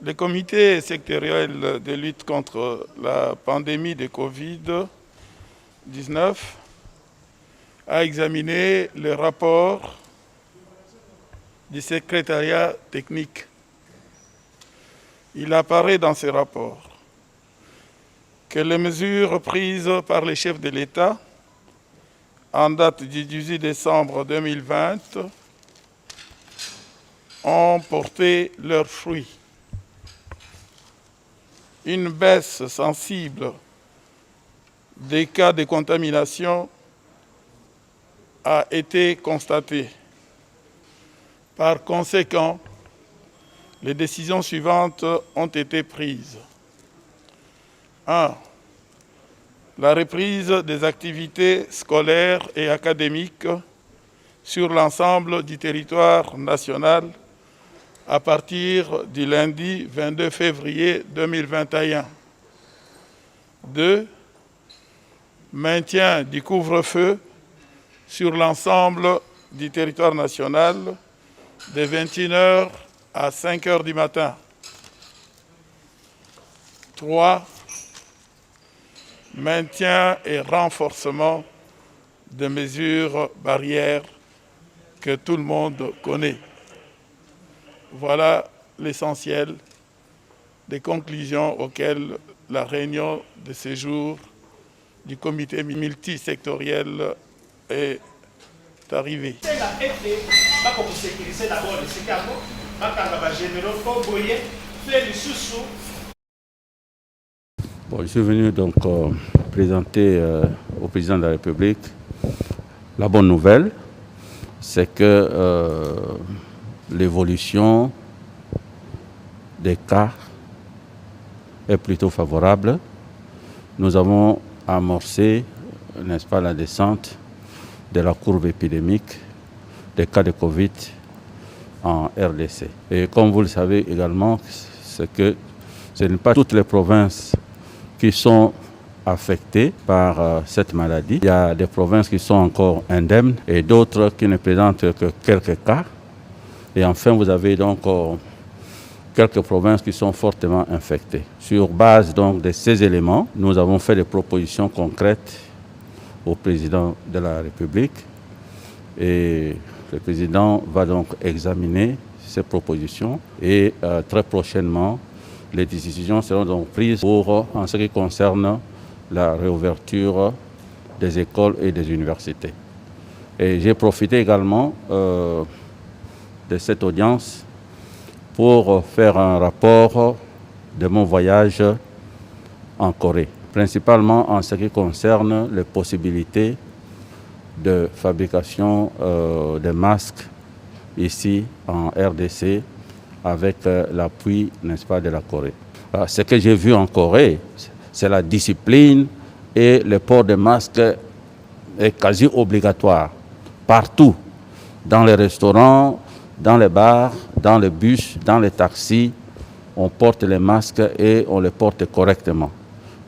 Le comité sectoriel de lutte contre la pandémie de Covid-19 a examiné le rapport du secrétariat technique. Il apparaît dans ce rapport que les mesures prises par les chefs de l'État en date du 18 décembre 2020 ont porté leurs fruits. Une baisse sensible des cas de contamination a été constatée. Par conséquent, les décisions suivantes ont été prises. 1. La reprise des activités scolaires et académiques sur l'ensemble du territoire national à partir du lundi 22 février 2021. 2. Maintien du couvre-feu sur l'ensemble du territoire national de 21h à 5h du matin. 3. Maintien et renforcement des mesures barrières que tout le monde connaît. Voilà l'essentiel des conclusions auxquelles la réunion de ce jour du comité multisectoriel est arrivée. Bon, je suis venu donc présenter au président de la République la bonne nouvelle, c'est que l'évolution des cas est plutôt favorable. Nous avons amorcé, n'est-ce pas, la descente de la courbe épidémique des cas de Covid en RDC. Et comme vous le savez également, c'est que ce n'est pas toutes les provinces qui sont affectées par cette maladie. Il y a des provinces qui sont encore indemnes et d'autres qui ne présentent que quelques cas. Et enfin, vous avez donc quelques provinces qui sont fortement infectées. Sur base donc de ces éléments, nous avons fait des propositions concrètes au président de la République et le président va donc examiner ces propositions et très prochainement, les décisions seront donc prises en ce qui concerne la réouverture des écoles et des universités. Et j'ai profité également de cette audience pour faire un rapport de mon voyage en Corée, principalement en ce qui concerne les possibilités de fabrication de masques ici en RDC avec l'appui, n'est-ce pas, de la Corée. Ce que j'ai vu en Corée, c'est la discipline et le port de masques est quasi obligatoire partout, dans les restaurants, dans les bars, dans les bus, dans les taxis, on porte les masques et on les porte correctement.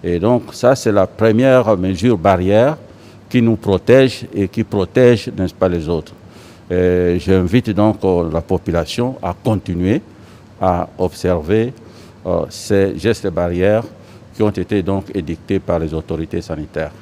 Et donc ça, c'est la première mesure barrière qui nous protège et qui protège, n'est-ce pas, les autres. J'invite donc la population à continuer à observer ces gestes barrières qui ont été donc édictés par les autorités sanitaires.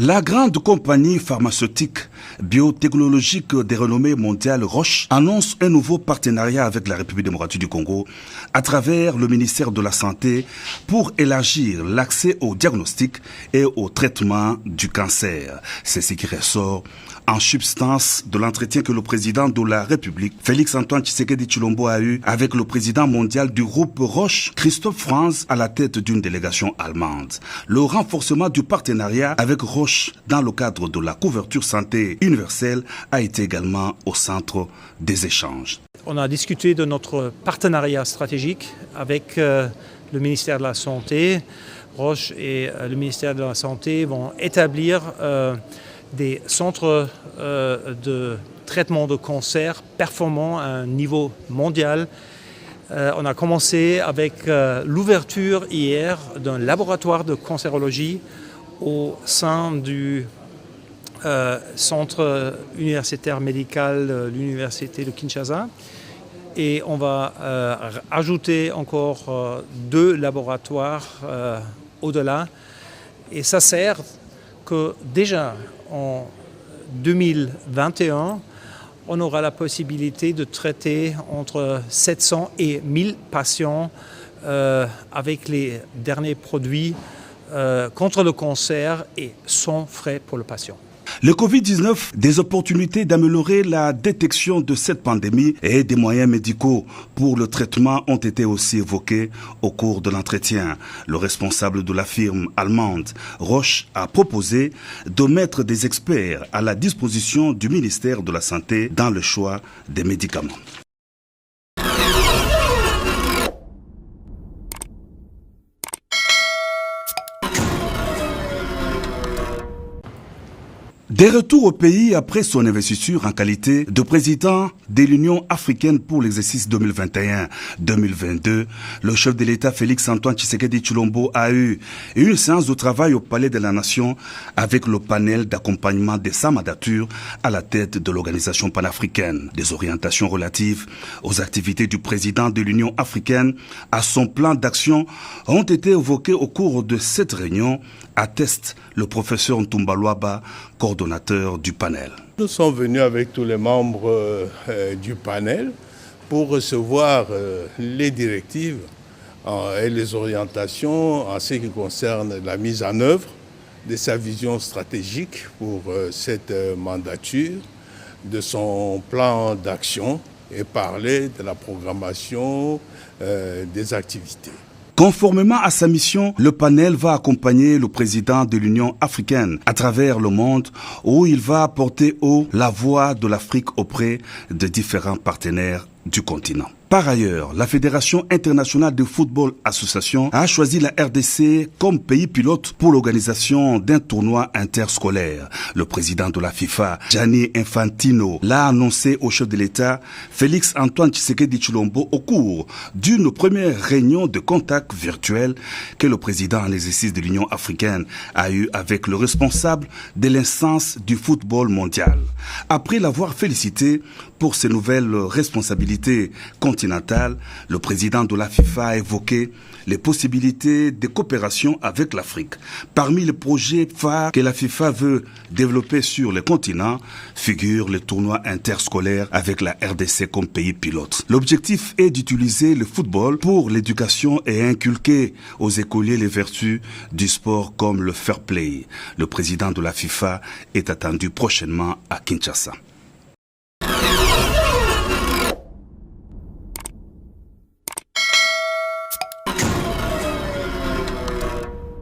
La grande compagnie pharmaceutique biotechnologique de renommée mondiale Roche annonce un nouveau partenariat avec la République démocratique du Congo à travers le ministère de la Santé pour élargir l'accès au diagnostic et au traitement du cancer. C'est ce qui ressort en substance de l'entretien que le président de la République, Félix-Antoine Tshisekedi Tshilombo, a eu avec le président mondial du groupe Roche, Christophe Franz, à la tête d'une délégation allemande. Le renforcement du partenariat avec Roche dans le cadre de la couverture santé universelle a été également au centre des échanges. On a discuté de notre partenariat stratégique avec le ministère de la Santé. Roche et le ministère de la Santé vont établir des centres de traitement de cancer performants à un niveau mondial On a commencé avec l'ouverture hier d'un laboratoire de cancérologie au sein du centre universitaire médical de l'université de Kinshasa. Et on va ajouter encore 2 laboratoires au-delà. Et ça sert que déjà en 2021, on aura la possibilité de traiter entre 700 et 1000 patients avec les derniers produits contre le cancer et sans frais pour le patient. Le Covid-19, des opportunités d'améliorer la détection de cette pandémie et des moyens médicaux pour le traitement ont été aussi évoqués au cours de l'entretien. Le responsable de la firme allemande Roche a proposé de mettre des experts à la disposition du ministère de la Santé dans le choix des médicaments. Des retours au pays après son investiture en qualité de président de l'Union africaine pour l'exercice 2021-2022, le chef de l'État Félix-Antoine Tshisekedi Tshilombo a eu une séance de travail au Palais de la Nation avec le panel d'accompagnement de sa mandature à la tête de l'organisation panafricaine. Des orientations relatives aux activités du président de l'Union africaine à son plan d'action ont été évoquées au cours de cette réunion, atteste le professeur Ntumba Luaba, coordonnateur du panel. Nous sommes venus avec tous les membres du panel pour recevoir les directives et les orientations en ce qui concerne la mise en œuvre de sa vision stratégique pour cette mandature, de son plan d'action et parler de la programmation des activités. Conformément à sa mission, le panel va accompagner le président de l'Union africaine à travers le monde où il va porter haut la voix de l'Afrique auprès de différents partenaires du continent. Par ailleurs, la Fédération internationale de football association a choisi la RDC comme pays pilote pour l'organisation d'un tournoi interscolaire. Le président de la FIFA, Gianni Infantino, l'a annoncé au chef de l'État, Félix-Antoine Tshisekedi Tshilombo, au cours d'une première réunion de contact virtuel que le président en exercice de l'Union africaine a eu avec le responsable de l'instance du football mondial. Après l'avoir félicité pour ses nouvelles responsabilités continentale, le président de la FIFA a évoqué les possibilités de coopération avec l'Afrique. Parmi les projets phares que la FIFA veut développer sur le continent figure le tournoi interscolaire avec la RDC comme pays pilote. L'objectif est d'utiliser le football pour l'éducation et inculquer aux écoliers les vertus du sport comme le fair play. Le président de la FIFA est attendu prochainement à Kinshasa.